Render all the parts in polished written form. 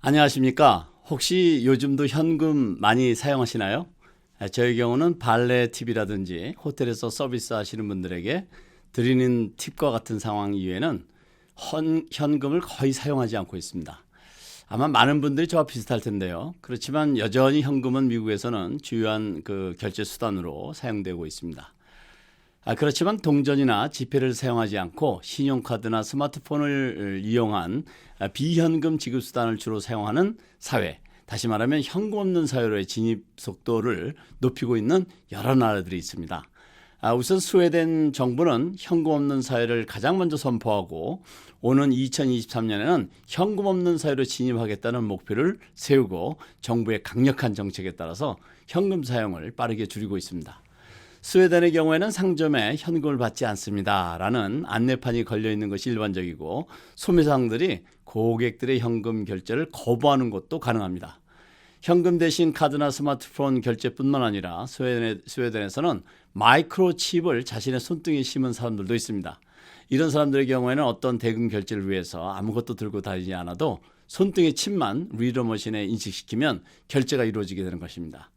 안녕하십니까? 혹시 요즘도 현금 많이 사용하시나요? 저희 경우는 발레 팁이라든지 호텔에서 서비스 하시는 분들에게 드리는 팁과 같은 상황 이외에는 현금을 거의 사용하지 않고 있습니다. 아마 많은 분들이 저와 비슷할 텐데요. 그렇지만 여전히 현금은 미국에서는 주요한 결제 수단으로 사용되고 있습니다. 그렇지만 동전이나 지폐를 사용하지 않고 신용카드나 스마트폰을 이용한 비현금 지급 수단을 주로 사용하는 사회, 다시 말하면 현금 없는 사회로의 진입 속도를 높이고 있는 여러 나라들이 있습니다. 우선 스웨덴 정부는 현금 없는 사회를 가장 먼저 선포하고 오는 2023년에는 현금 없는 사회로 진입하겠다는 목표를 세우고 정부의 강력한 정책에 따라서 현금 사용을 빠르게 줄이고 있습니다. 스웨덴의 경우에는 상점에 현금을 받지 않습니다라는 안내판이 걸려 있는 것이 일반적이고 소매상들이 고객들의 현금 결제를 거부하는 것도 가능합니다. 현금 대신 카드나 스마트폰 결제뿐만 아니라 스웨덴에서는 마이크로칩을 자신의 손등에 심은 사람들도 있습니다. 이런 사람들의 경우에는 어떤 대금 결제를 위해서 아무것도 들고 다니지 않아도 손등의 칩만 리더 머신에 인식시키면 결제가 이루어지게 되는 것입니다.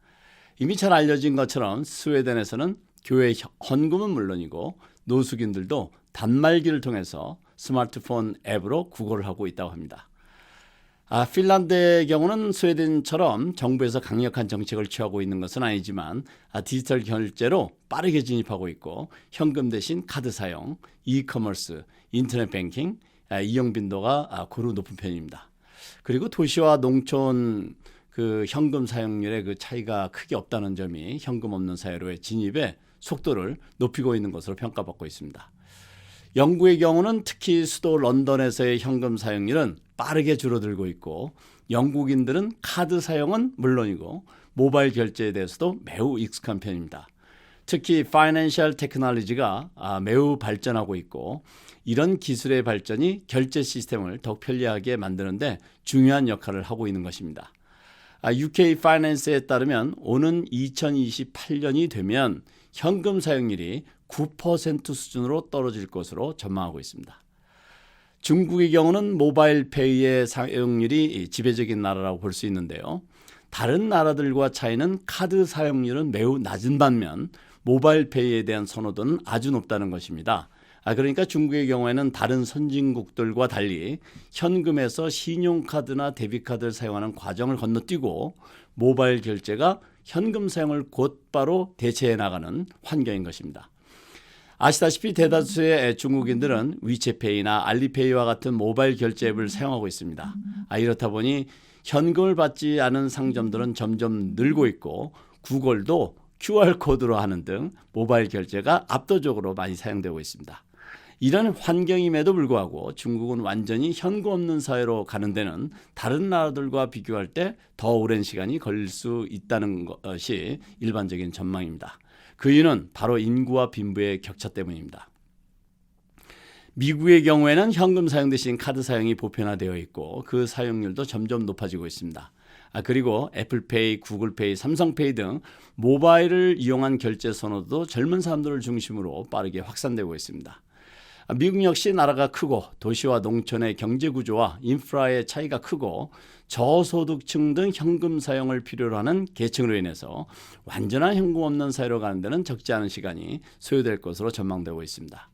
이미 잘 알려진 것처럼 스웨덴에서는 교회 헌금은 물론이고 노숙인들도 단말기를 통해서 스마트폰 앱으로 구걸을 하고 있다고 합니다. 핀란드의 경우는 스웨덴처럼 정부에서 강력한 정책을 취하고 있는 것은 아니지만 디지털 결제로 빠르게 진입하고 있고 현금 대신 카드 사용, 이커머스, 인터넷 뱅킹 이용 빈도가 고루 높은 편입니다. 그리고 도시와 농촌 현금 사용률의 차이가 크게 없다는 점이 현금 없는 사회로의 진입의 속도를 높이고 있는 것으로 평가받고 있습니다. 영국의 경우는 특히 수도 런던에서의 현금 사용률은 빠르게 줄어들고 있고 영국인들은 카드 사용은 물론이고 모바일 결제에 대해서도 매우 익숙한 편입니다. 특히 파이낸셜 테크놀로지가 매우 발전하고 있고 이런 기술의 발전이 결제 시스템을 더 편리하게 만드는데 중요한 역할을 하고 있는 것입니다. UK 파이낸스에 따르면 오는 2028년이 되면 현금 사용률이 9% 수준으로 떨어질 것으로 전망하고 있습니다. 중국의 경우는 모바일 페이의 사용률이 지배적인 나라라고 볼 수 있는데요. 다른 나라들과 차이는 카드 사용률은 매우 낮은 반면 모바일 페이에 대한 선호도는 아주 높다는 것입니다. 그러니까 중국의 경우에는 다른 선진국들과 달리 현금에서 신용카드나 데비카드를 사용하는 과정을 건너뛰고 모바일 결제가 현금 사용을 곧바로 대체해 나가는 환경인 것입니다. 아시다시피 대다수의 중국인들은 위챗페이나 알리페이와 같은 모바일 결제 앱을 사용하고 있습니다. 이렇다 보니 현금을 받지 않은 상점들은 점점 늘고 있고 구글도 QR코드로 하는 등 모바일 결제가 압도적으로 많이 사용되고 있습니다. 이런 환경임에도 불구하고 중국은 완전히 현금 없는 사회로 가는 데는 다른 나라들과 비교할 때 더 오랜 시간이 걸릴 수 있다는 것이 일반적인 전망입니다. 그 이유는 바로 인구와 빈부의 격차 때문입니다. 미국의 경우에는 현금 사용 대신 카드 사용이 보편화되어 있고 그 사용률도 점점 높아지고 있습니다. 그리고 애플페이, 구글페이, 삼성페이 등 모바일을 이용한 결제 선호도 젊은 사람들을 중심으로 빠르게 확산되고 있습니다. 미국 역시 나라가 크고 도시와 농촌의 경제 구조와 인프라의 차이가 크고 저소득층 등 현금 사용을 필요로 하는 계층으로 인해서 완전한 현금 없는 사회로 가는 데는 적지 않은 시간이 소요될 것으로 전망되고 있습니다.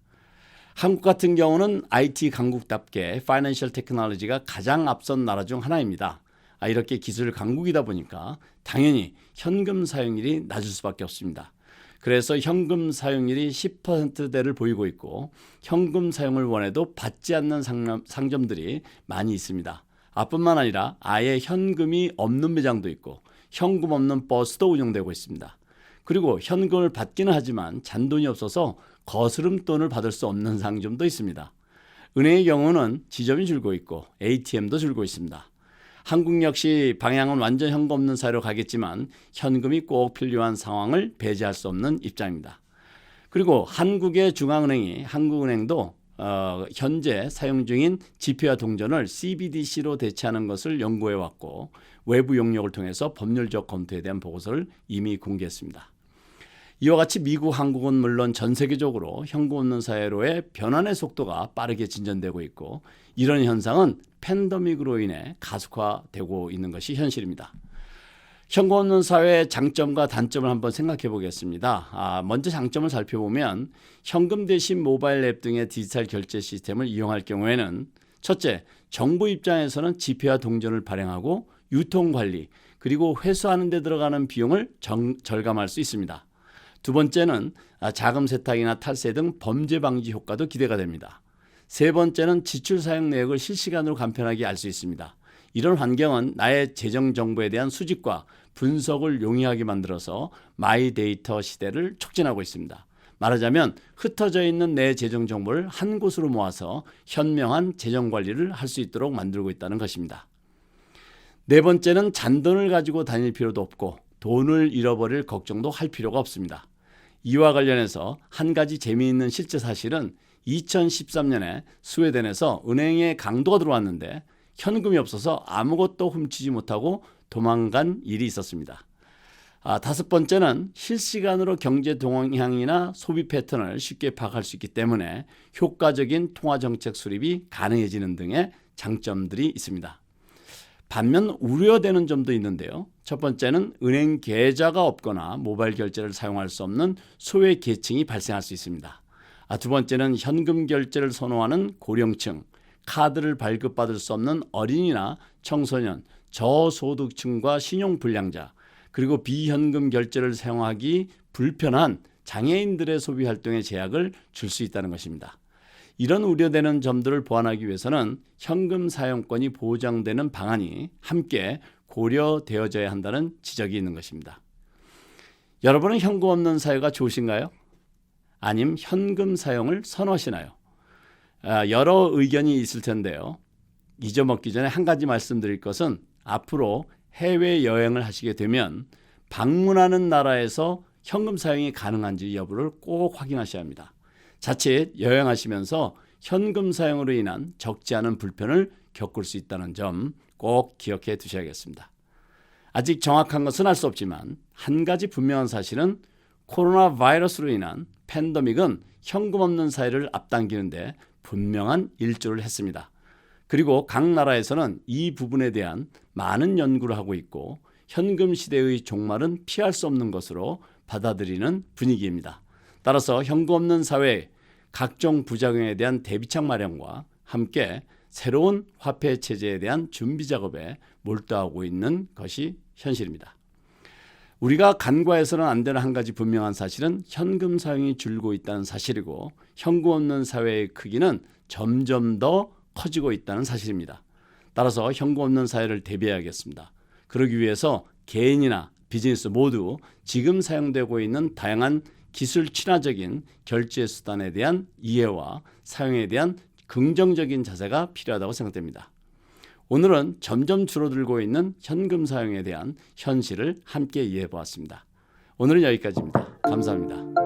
한국 같은 경우는 IT 강국답게 파이낸셜 테크놀로지가 가장 앞선 나라 중 하나입니다. 이렇게 기술 강국이다 보니까 당연히 현금 사용률이 낮을 수밖에 없습니다. 그래서 현금 사용률이 10%대를 보이고 있고 현금 사용을 원해도 받지 않는 상점들이 많이 있습니다. 뿐만 아니라 아예 현금이 없는 매장도 있고 현금 없는 버스도 운영되고 있습니다. 그리고 현금을 받기는 하지만 잔돈이 없어서 거스름돈을 받을 수 없는 상점도 있습니다. 은행의 경우는 지점이 줄고 있고 ATM도 줄고 있습니다. 한국 역시 방향은 완전 현금 없는 사회로 가겠지만 현금이 꼭 필요한 상황을 배제할 수 없는 입장입니다. 그리고 한국의 중앙은행이 한국은행도 현재 사용 중인 지폐와 동전을 CBDC로 대체하는 것을 연구해 왔고 외부 용역을 통해서 법률적 검토에 대한 보고서를 이미 공개했습니다. 이와 같이 미국, 한국은 물론 전 세계적으로 현금 없는 사회로의 변환의 속도가 빠르게 진전되고 있고, 이런 현상은 팬데믹으로 인해 가속화되고 있는 것이 현실입니다. 현금 없는 사회의 장점과 단점을 한번 생각해 보겠습니다. 먼저 장점을 살펴보면 현금 대신 모바일 앱 등의 디지털 결제 시스템을 이용할 경우에는 첫째, 정부 입장에서는 지폐와 동전을 발행하고 유통 관리 그리고 회수하는 데 들어가는 비용을 절감할 수 있습니다. 두 번째는 자금 세탁이나 탈세 등 범죄 방지 효과도 기대가 됩니다. 세 번째는 지출 사용 내역을 실시간으로 간편하게 알 수 있습니다. 이런 환경은 나의 재정 정보에 대한 수집과 분석을 용이하게 만들어서 마이 데이터 시대를 촉진하고 있습니다. 말하자면 흩어져 있는 내 재정 정보를 한 곳으로 모아서 현명한 재정 관리를 할 수 있도록 만들고 있다는 것입니다. 네 번째는 잔돈을 가지고 다닐 필요도 없고 돈을 잃어버릴 걱정도 할 필요가 없습니다. 이와 관련해서 한 가지 재미있는 실제 사실은 2013년에 스웨덴에서 은행에 강도가 들어왔는데 현금이 없어서 아무것도 훔치지 못하고 도망간 일이 있었습니다. 다섯 번째는 실시간으로 경제 동향이나 소비 패턴을 쉽게 파악할 수 있기 때문에 효과적인 통화정책 수립이 가능해지는 등의 장점들이 있습니다. 반면 우려되는 점도 있는데요. 첫 번째는 은행 계좌가 없거나 모바일 결제를 사용할 수 없는 소외 계층이 발생할 수 있습니다. 두 번째는 현금 결제를 선호하는 고령층, 카드를 발급받을 수 없는 어린이나 청소년, 저소득층과 신용불량자, 그리고 비현금 결제를 사용하기 불편한 장애인들의 소비 활동에 제약을 줄 수 있다는 것입니다. 이런 우려되는 점들을 보완하기 위해서는 현금 사용권이 보장되는 방안이 함께 고려되어져야 한다는 지적이 있는 것입니다. 여러분은 현금 없는 사회가 좋으신가요? 아님 현금 사용을 선호하시나요? 여러 의견이 있을 텐데요. 잊어먹기 전에 한 가지 말씀드릴 것은 앞으로 해외여행을 하시게 되면 방문하는 나라에서 현금 사용이 가능한지 여부를 꼭 확인하셔야 합니다. 자칫 여행하시면서 현금 사용으로 인한 적지 않은 불편을 겪을 수 있다는 점 꼭 기억해 두셔야겠습니다. 아직 정확한 것은 알 수 없지만 한 가지 분명한 사실은 코로나 바이러스로 인한 팬데믹은 현금 없는 사회를 앞당기는데 분명한 일조를 했습니다. 그리고 각 나라에서는 이 부분에 대한 많은 연구를 하고 있고 현금 시대의 종말은 피할 수 없는 것으로 받아들이는 분위기입니다. 따라서 현금 없는 사회의 각종 부작용에 대한 대비책 마련과 함께 새로운 화폐 체제에 대한 준비 작업에 몰두하고 있는 것이 현실입니다. 우리가 간과해서는 안 되는 한 가지 분명한 사실은 현금 사용이 줄고 있다는 사실이고 현금 없는 사회의 크기는 점점 더 커지고 있다는 사실입니다. 따라서 현금 없는 사회를 대비해야겠습니다. 그러기 위해서 개인이나 비즈니스 모두 지금 사용되고 있는 다양한 기술 친화적인 결제 수단에 대한 이해와 사용에 대한 긍정적인 자세가 필요하다고 생각됩니다. 오늘은 점점 줄어들고 있는 현금 사용에 대한 현실을 함께 이해해 보았습니다. 오늘은 여기까지입니다. 감사합니다.